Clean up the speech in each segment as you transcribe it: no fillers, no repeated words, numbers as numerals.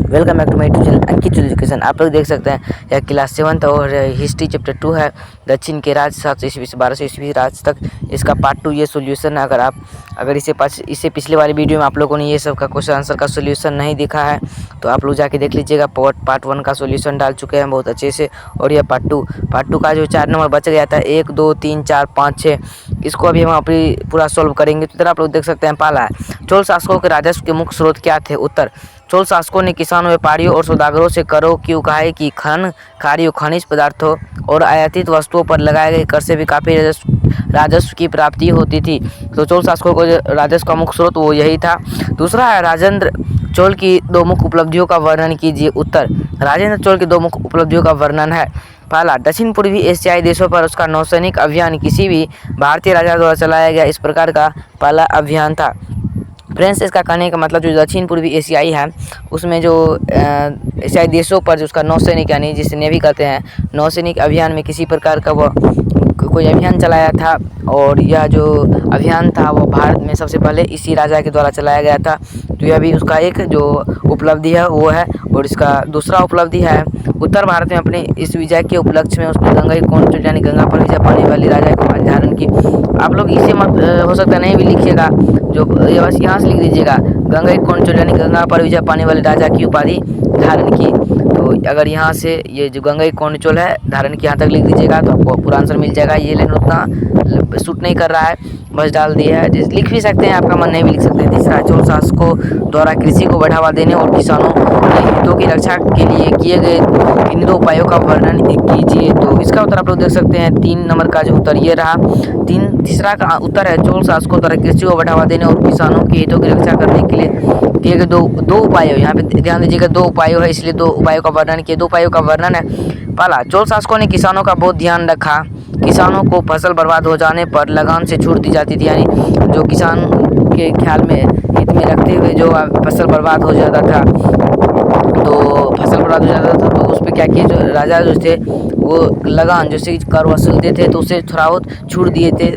Welcome back to my YouTube channel Ankit education. आप लोग देख सकते हैं यह क्लास 7 और हिस्ट्री चैप्टर 2 है। दक्षिण के राज 700 ईस्वी से 1200 ईस्वी राज तक, इसका पार्ट 2 ये सोल्यूशन है। अगर इसे पिछले वाली वीडियो में आप लोगों ने ये सब का क्वेश्चन आंसर का सोल्यूशन नहीं देखा है तो आप लोग जाके देख लीजिएगा। पार्ट 1 का सोल्यूशन डाल चुके हैं बहुत अच्छे से, और यह पार्ट 2 का जो 4 नंबर बच गया था 1 2 3 4 5 6, इसको अभी हम अपनी पूरा सॉल्व करेंगे। तो इधर आप लोग देख सकते हैं पहला है, चोल शासकों के राजस्व के मुख्य स्रोत क्या थे? उत्तर, चोल शासकों ने किसानों, व्यापारियों और सौदागरों से करों की उगाही की, खनन कार्यों, खनिज पदार्थों और आयातित वस्तुओं पर लगाए गए कर से भी काफ़ी राजस्व की प्राप्ति होती थी। तो चोल शासकों को राजस्व का मुख्य स्रोत वो यही था। दूसरा है, राजेंद्र चोल की 2 मुख्य उपलब्धियों का वर्णन कीजिए। उत्तर, राजेंद्र चोल की 2 मुख्य उपलब्धियों का वर्णन है। पहला, दक्षिण पूर्वी एशियाई देशों पर उसका नौसैनिक अभियान किसी भी भारतीय राजा द्वारा चलाया गया इस प्रकार का पहला अभियान था। फ्रेंड्स, इसका कहने का मतलब जो दक्षिण पूर्वी एशियाई है उसमें जो एशियाई देशों पर जो उसका नौसैनिक यानी जिसे नेवी कहते हैं, नौसैनिक अभियान में किसी प्रकार का वह कोई अभियान चलाया था, और यह जो अभियान था वो भारत में सबसे पहले इसी राजा के द्वारा चलाया गया था। तो यह भी उसका एक जो उपलब्धि है वो है। और इसका दूसरा उपलब्धि है, उत्तर भारत में अपने इस विजय के उपलक्ष्य में उसने गंगा कौन यानी गंगा पर विजय पाने वाली राजा को धारण की। आप लोग इसे मत हो सकता है नहीं भी लिखिएगा, जो ये बस यहाँ से लिख दीजिएगा, गंगा कौन यानी गंगा पर विजय पाने वाले राजा की उपाधि धारण की। तो अगर यहाँ से ये जो गंगा कौंडचोल है धारण की यहाँ तक लिख दीजिएगा तो आपको पूरा आंसर मिल जाएगा। ये लेकिन उतना सूट नहीं कर रहा है, बस डाल दिया है। लिख भी सकते हैं, आपका मन नहीं भी लिख सकते हैं। तीसरा, चोल शासकों द्वारा कृषि को बढ़ावा देने और किसानों के हितों की रक्षा के लिए किए गए इन 2 उपायों का वर्णन कीजिए। तो इसका उत्तर आप लोग देख सकते हैं 3 नंबर का जो उत्तर ये रहा। तीसरा का उत्तर है, चोल शासकों द्वारा कृषि को बढ़ावा देने और किसानों के हितों की रक्षा करने के लिए किए गए दो उपायों, यहाँ पे ध्यान दीजिएगा 2 उपायों है, इसलिए 2 उपायों का वर्णन किए। 2 उपायों का वर्णन है, पहला, चोल शासकों ने किसानों का बहुत ध्यान रखा। किसानों को फसल बर्बाद हो जाने पर लगान से छूट दी जाती थी, यानी जो किसान के ख्याल में हित में रखते हुए जो फसल बर्बाद हो जाता था तो उस पर क्या किए, जो राजा जो थे वो लगान जैसे कर वसूलते थे तो उसे थोड़ा बहुत छूट दिए थे।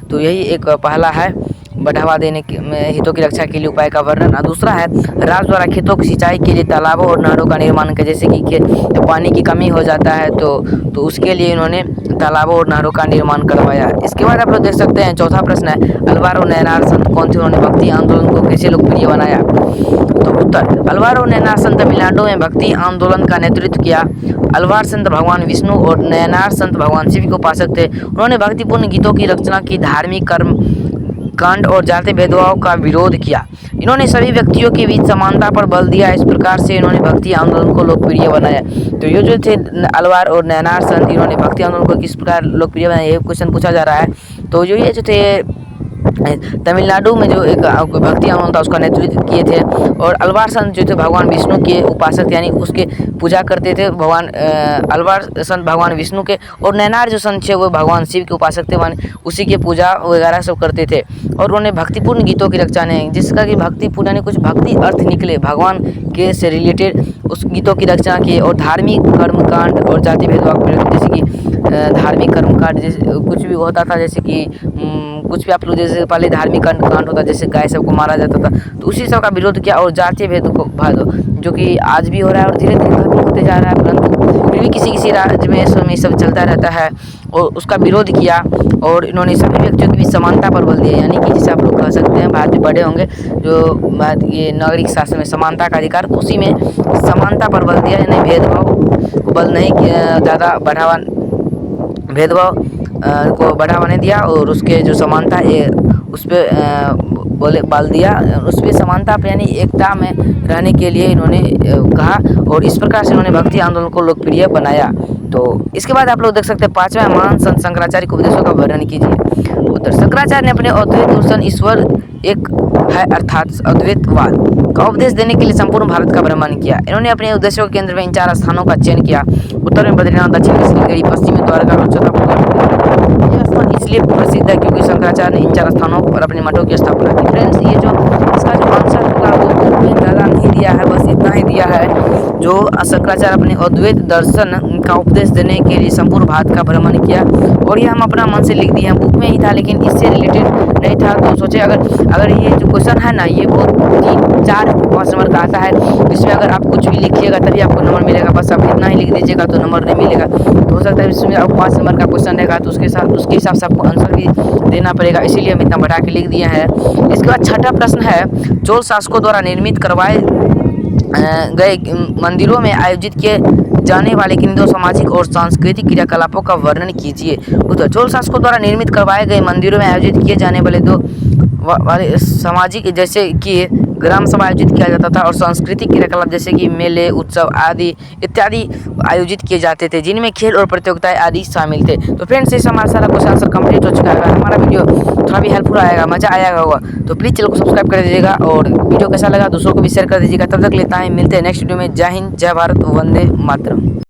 तो यही एक पहला है, बढ़ावा देने के हितों की रक्षा के लिए उपाय का वर्णन। दूसरा है, राज्य द्वारा खेतों की सिंचाई के लिए तालाबों और नहरों का निर्माण कर, जैसे कि पानी की कमी हो जाता है तो उसके लिए इन्होंने तालाबों और नहरों का निर्माण करवाया। इसके बाद आप लोग देख सकते हैं चौथा प्रश्न है, अलवार और नैनार संत कौन थे? उन्होंने भक्ति आंदोलन को कैसे लोकप्रिय बनाया? तो उत्तर, अलवार और नैनार संत तमिलनाडु में भक्ति आंदोलन का नेतृत्व किया। अलवार संत भगवान विष्णु और नैनार संत भगवान शिव के उपासक थे। उन्होंने भक्तिपूर्ण गीतों की रचना की, धार्मिक कर्म कांड और जाति भेदभाव का विरोध किया। इन्होंने सभी व्यक्तियों के बीच समानता पर बल दिया। इस प्रकार से इन्होंने भक्ति आंदोलन को लोकप्रिय बनाया। तो ये जो थे अलवार और नैनार संत, इन्होंने भक्ति आंदोलन को किस प्रकार लोकप्रिय बनाया, ये क्वेश्चन पूछा जा रहा है। तो जो ये जो थे तमिलनाडु में जो एक भक्ति आंदोलन था उसका नेतृत्व किए थे। और अलवार संत जो थे भगवान विष्णु के उपासक यानी उसके पूजा करते थे, भगवान अलवार संत भगवान विष्णु के, और नैनार जो संत थे वो भगवान शिव के उपासक थे, मान उसी के पूजा वगैरह सब करते थे। और उन्होंने भक्तिपूर्ण गीतों की रचना ने, जिसका कि भक्तिपूर्ण यानी कुछ भक्ति अर्थ निकले भगवान के से रिलेटेड उस गीतों की रचना की। और धार्मिक कर्मकांड और जाति भेदभाव, जैसे कि धार्मिक कर्मकांड जैसे कुछ भी होता था, जैसे कि कुछ भी आप लोग जैसे पहले धार्मिक कांड होता जैसे गाय सबको मारा जाता था तो उसी सब का विरोध किया। और जातीय भेदभाव जो कि आज भी हो रहा है और धीरे धीरे खत्म होते जा रहा है, परंतु फिर भी किसी राज्य में इसमें सब चलता रहता है, और उसका विरोध किया। और इन्होंने सभी व्यक्तियों के बीच समानता पर बल दिया, यानी कि जिसे आप लोग कह सकते हैं भारत में पढ़े होंगे जो ये नागरिक शासन में समानता का अधिकार, उसी में समानता पर बल दिया, यानी भेदभाव को बल नहीं किया, ज़्यादा भेदभाव को बढ़ावा नहीं दिया, और उसके जो समानता उस पर बल दिया, उस पर समानता पर यानी एकता में रहने के लिए इन्होंने कहा। और इस प्रकार से इन्होंने भक्ति आंदोलन को लोकप्रिय बनाया। तो इसके बाद आप लोग देख सकते हैं 5वां, महान संत शंकराचार्य के उपदेशों का वर्णन कीजिए। उत्तर, शंकराचार्य ने अपने अद्वैत दर्शन ईश्वर एक है अर्थात अद्वैतवाद का उपदेश देने के लिए संपूर्ण भारत का भ्रमण किया। इन्होंने अपने उद्देश्यों के केंद्र में इन 4 स्थानों का चयन किया। उत्तर में बद्रीनाथ, दक्षिण में सिलगड़ी, पश्चिम में द्वारका और चौथा यह स्थान इसलिए प्रसिद्ध है क्योंकि शंकराचार्य ने इन 4 स्थानों पर अपने मठों की स्थापना की। फ्रेंड्स, ये जो इसका जो आंसर होगा वो ज़्यादा नहीं दिया है, बस इतना ही दिया है जो शंकराचार्य अपने अद्वैत दर्शन का उपदेश देने के लिए संपूर्ण भारत का भ्रमण किया। और ये हम अपना मन से लिख दिए हैं, बुक में ही था लेकिन इससे रिलेटेड नहीं था, तो सोचे अगर ये जो क्वेश्चन है ना ये बहुत 3-4-5 नंबर का आता है, इसमें अगर आप कुछ भी लिखिएगा तभी आपको नंबर मिलेगा, बस आप इतना ही लिख दीजिएगा तो नंबर नहीं मिलेगा। तो हो सकता है इसमें आप 5 नंबर का क्वेश्चन रहेगा तो उसके हिसाब से आपको आंसर भी देना पड़ेगा, इसीलिए हम इतना बढ़ा के लिख दिए हैं। इसके बाद छठा प्रश्न है, चोल शासकों द्वारा निर्मित करवाए गए मंदिरों में आयोजित किए जाने वाले किन दो सामाजिक और सांस्कृतिक क्रियाकलापों का वर्णन कीजिए। उत्तर, चोल शासकों द्वारा निर्मित करवाए गए मंदिरों में आयोजित किए जाने वाले दो वाले सामाजिक, जैसे कि ग्राम सभा आयोजित किया जाता था, और सांस्कृतिक क्रियाकलाप जैसे कि मेले, उत्सव आदि इत्यादि आयोजित किए जाते थे, जिनमें खेल और प्रतियोगिताएं आदि शामिल थे। तो फ्रेंड्स, इस हमारा सारा क्वेश्चन आंसर कंप्लीट हो चुका है। अगर हमारा वीडियो थोड़ा भी हेल्पफुल आएगा, मजा आएगा होगा, तो प्लीज़ चैनल को सब्सक्राइब कर दीजिएगा और वीडियो कैसा लगा दूसरों को भी शेयर कर दीजिएगा। तब तक लेता है, मिलते हैं नेक्स्ट वीडियो में। जय हिंद, जय भारत, वंदे मातरम।